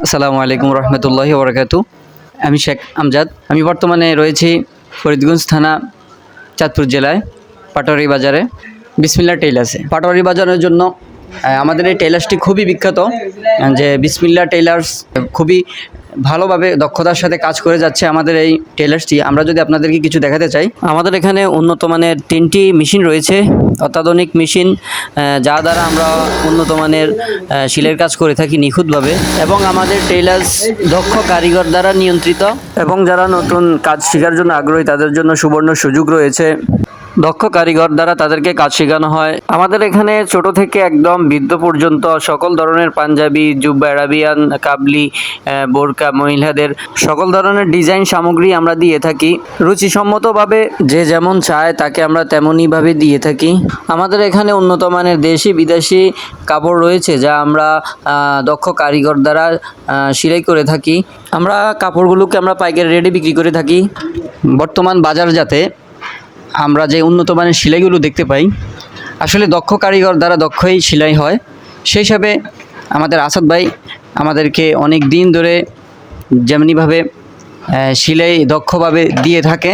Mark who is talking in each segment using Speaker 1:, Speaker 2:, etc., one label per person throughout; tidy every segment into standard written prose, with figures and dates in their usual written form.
Speaker 1: আসসালামু আলাইকুম রহমতুল্লাহি ওবরাকাতু। আমি শেখ আমজাদ। আমি বর্তমানে রয়েছি ফরিদগঞ্জ থানা, চাঁদপুর জেলায়, পাটোয়ারি বাজারে বিসমিল্লাহ টেইলার্সে। পাটোয়ারি বাজারের জন্য আমাদের এই টেইলার্সটি খুবই বিখ্যাত, যে বিসমিল্লাহ টেইলার্স খুবই ভালোভাবে দক্ষতার সাথে কাজ করে যাচ্ছে আমাদের এই টেইলার্সটি। আমরা যদি আপনাদেরকে কিছু দেখাতে চাই, আমাদের এখানে উন্নত মানের 3টি মেশিন রয়েছে, অত্যাধুনিক মেশিন, যা দ্বারা আমরা উন্নত মানের সেলাইয়ের কাজ করে থাকি নিখুঁতভাবে। এবং আমাদের টেইলার্স দক্ষ কারিগর দ্বারা নিয়ন্ত্রিত, এবং যারা নতুন কাজ শেখার জন্য আগ্রহী তাদের জন্য সুবর্ণ সুযোগ রয়েছে। দক্ষ কারিগর দ্বারা তাদেরকে কাজ শেখানো হয়। আমাদের এখানে ছোট থেকে একদম বৃদ্ধ পর্যন্ত সকল ধরনের পাঞ্জাবি, জুব্বা, আরাবিয়ান, কাবলি, বোরকা, মহিলাদের সকল ধরনের ডিজাইন সামগ্রী আমরা দিয়ে থাকি। রুচিসম্মতভাবে যে যেমন চায় তাকে আমরা তেমনইভাবে দিয়ে থাকি। আমাদের এখানে উন্নত মানের দেশি বিদেশি কাপড় রয়েছে, যা আমরা দক্ষ কারিগর দ্বারা সেলাই করে থাকি। আমরা কাপড়গুলোকে আমরা পাইকারি রেটে বিক্রি করে থাকি। বর্তমান বাজারজাতে আমরা যে উন্নত মানের সেলাইগুলো দেখতে পাই, আসলে দক্ষ কারিগর দ্বারা দক্ষই সেলাই হয়। সেই হিসাবে আমাদের আসাদ ভাই আমাদেরকে অনেক দিন ধরে যেমনিভাবে সেলাই দক্ষভাবে দিয়ে থাকে,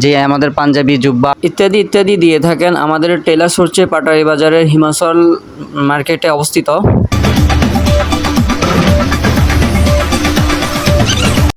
Speaker 1: যে আমাদের পাঞ্জাবি, জুব্বা ইত্যাদি ইত্যাদি দিয়ে থাকেন। আমাদের টেইলার্স হচ্ছে পাটোয়ারি বাজারের হিমাচল মার্কেটে অবস্থিত।